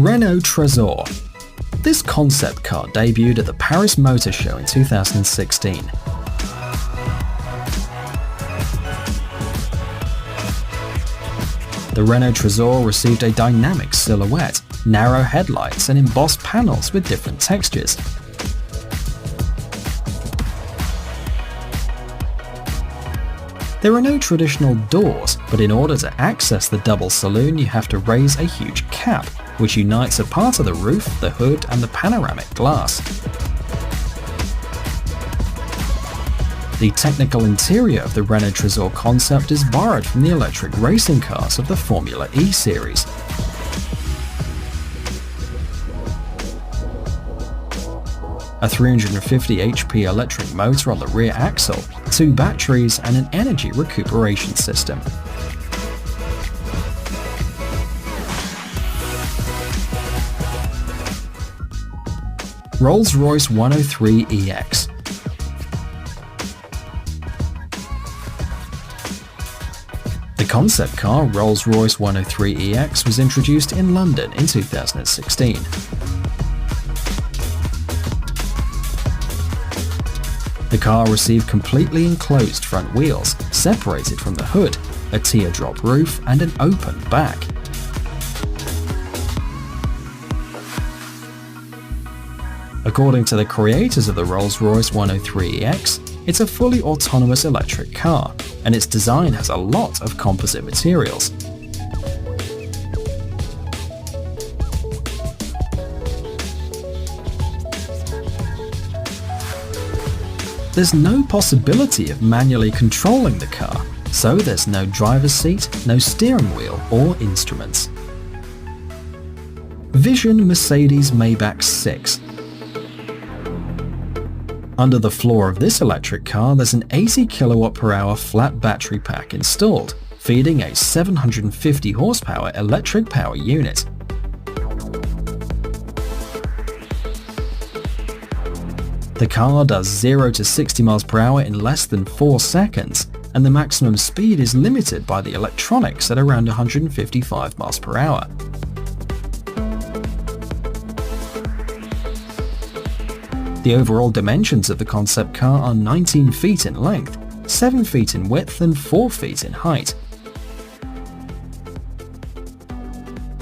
Renault Trésor. This concept car debuted at the Paris Motor Show in 2016. The Renault Trésor received a dynamic silhouette, narrow headlights and embossed panels with different textures. There are no traditional doors, but in order to access the double saloon you have to raise a huge cap, which unites a part of the roof, the hood and the panoramic glass. The technical interior of the Renault Trésor concept is borrowed from the electric racing cars of the Formula E series. A 350 HP electric motor on the rear axle, 2 batteries and an energy recuperation system. Rolls-Royce 103EX. The concept car Rolls-Royce 103EX was introduced in London in 2016. The car received completely enclosed front wheels, separated from the hood, a teardrop roof and an open back. According to the creators of the Rolls-Royce 103EX, it's a fully autonomous electric car, and its design has a lot of composite materials. There's no possibility of manually controlling the car, so there's no driver's seat, no steering wheel or instruments. Vision Mercedes Maybach 6. Under the floor of this electric car there's an 80 kWh flat battery pack installed, feeding a 750 horsepower electric power unit. The car does 0 to 60 miles per hour in less than 4 seconds, and the maximum speed is limited by the electronics at around 155 miles per hour. The overall dimensions of the concept car are 19 feet in length, 7 feet in width and 4 feet in height.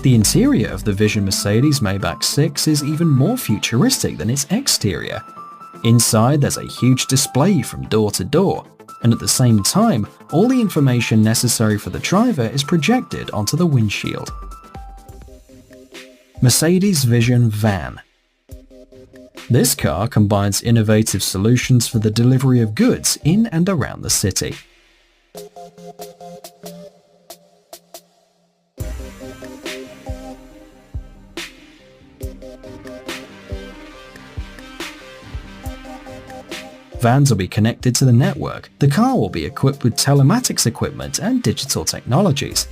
The interior of the Vision Mercedes Maybach 6 is even more futuristic than its exterior. Inside there's a huge display from door to door, and at the same time, all the information necessary for the driver is projected onto the windshield. Mercedes Vision Van. This car combines innovative solutions for the delivery of goods in and around the city. Vans will be connected to the network. The car will be equipped with telematics equipment and digital technologies,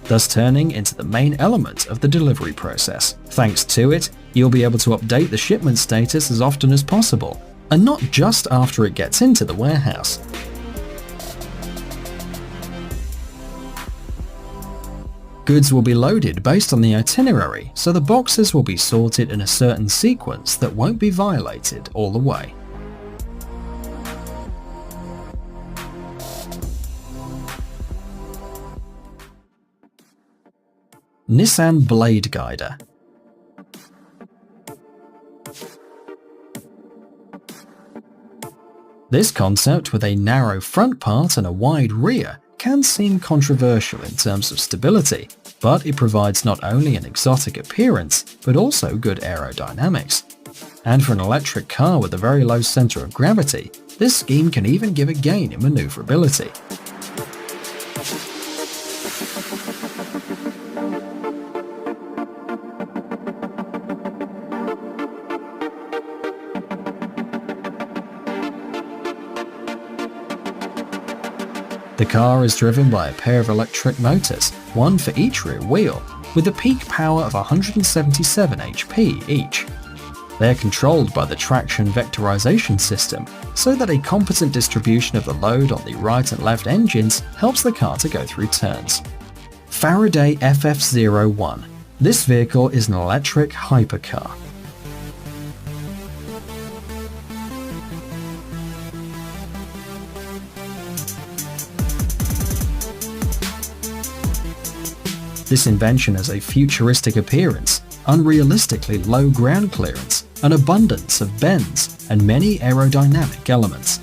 thus turning into the main element of the delivery process. Thanks to it, you'll be able to update the shipment status as often as possible, and not just after it gets into the warehouse. Goods will be loaded based on the itinerary, so the boxes will be sorted in a certain sequence that won't be violated all the way. Nissan Blade Guider. This concept, with a narrow front part and a wide rear, can seem controversial in terms of stability, but it provides not only an exotic appearance, but also good aerodynamics. And for an electric car with a very low center of gravity, this scheme can even give a gain in maneuverability. The car is driven by a pair of electric motors, one for each rear wheel, with a peak power of 177 HP each. They are controlled by the traction vectorization system, so that a competent distribution of the load on the right and left engines helps the car to go through turns. Faraday FF01. This vehicle is an electric hypercar. This invention has a futuristic appearance, unrealistically low ground clearance, an abundance of bends, and many aerodynamic elements.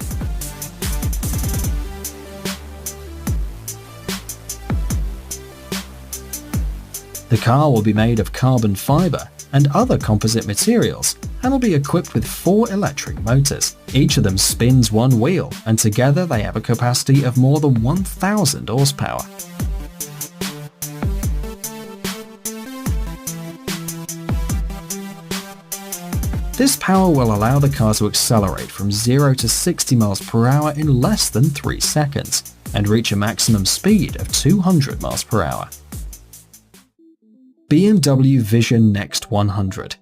The car will be made of carbon fiber and other composite materials and will be equipped with 4 electric motors. Each of them spins one wheel, and together they have a capacity of more than 1,000 horsepower. This power will allow the car to accelerate from 0 to 60 miles per hour in less than 3 seconds and reach a maximum speed of 200 miles per hour. BMW Vision Next 100.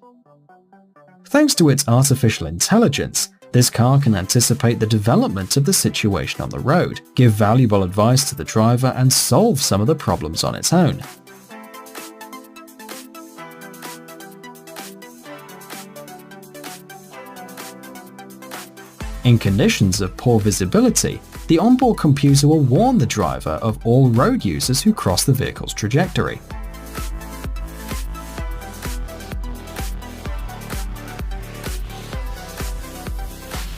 Thanks to its artificial intelligence, this car can anticipate the development of the situation on the road, give valuable advice to the driver, and solve some of the problems on its own. In conditions of poor visibility, the onboard computer will warn the driver of all road users who cross the vehicle's trajectory.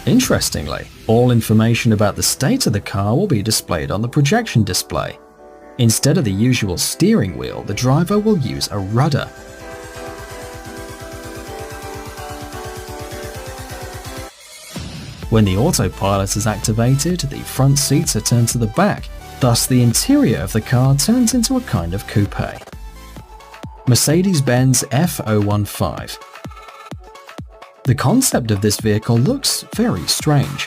Interestingly, all information about the state of the car will be displayed on the projection display. Instead of the usual steering wheel, the driver will use a rudder. When the autopilot is activated, the front seats are turned to the back, thus the interior of the car turns into a kind of coupe. Mercedes-Benz F015. The concept of this vehicle looks very strange.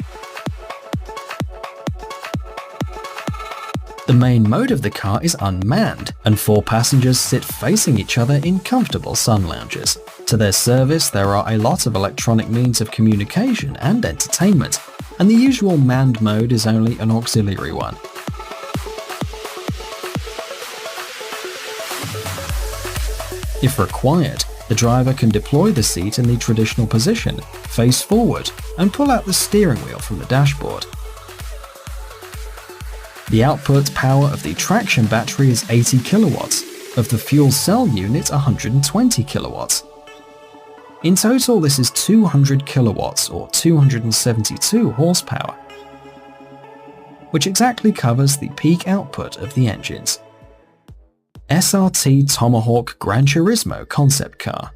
The main mode of the car is unmanned, and 4 passengers sit facing each other in comfortable sun lounges. To their service, there are a lot of electronic means of communication and entertainment, and the usual manned mode is only an auxiliary one. If required, the driver can deploy the seat in the traditional position, face forward, and pull out the steering wheel from the dashboard. The output power of the traction battery is 80 kilowatts, of the fuel cell unit 120 kilowatts. In total, this is 200 kilowatts or 272 horsepower, which exactly covers the peak output of the engines. SRT Tomahawk Gran Turismo concept car.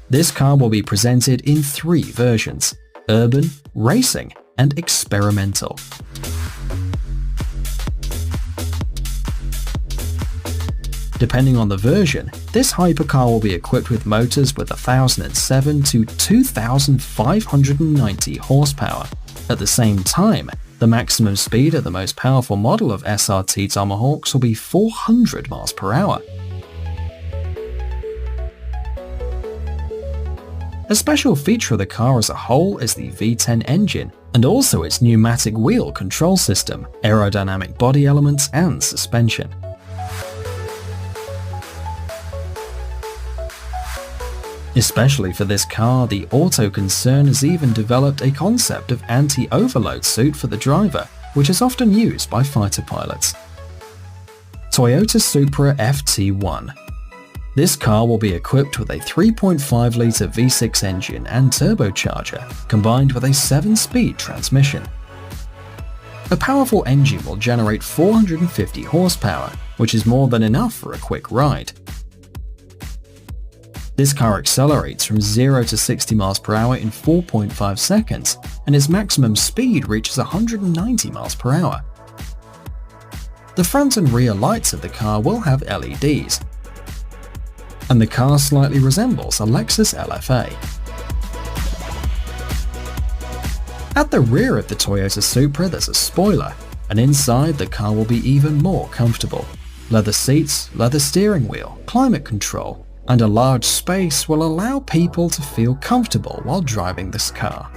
This car will be presented in 3 versions: urban, racing, and experimental. Depending on the version, this hypercar will be equipped with motors with 1,007 to 2,590 horsepower. At the same time, the maximum speed of the most powerful model of SRT Tomahawks will be 400 miles per hour. A special feature of the car as a whole is the V10 engine, and also its pneumatic wheel control system, aerodynamic body elements, and suspension. Especially for this car, the auto concern has even developed a concept of anti-overload suit for the driver, which is often used by fighter pilots. Toyota Supra FT1. This car will be equipped with a 3.5-litre V6 engine and turbocharger, combined with a 7-speed transmission. A powerful engine will generate 450 horsepower, which is more than enough for a quick ride. This car accelerates from 0 to 60 miles per hour in 4.5 seconds, and its maximum speed reaches 190 miles per hour. The front and rear lights of the car will have LEDs, and the car slightly resembles a Lexus LFA. At the rear of the Toyota Supra there's a spoiler, and inside the car will be even more comfortable. Leather seats, leather steering wheel, climate control, and a large space will allow people to feel comfortable while driving this car.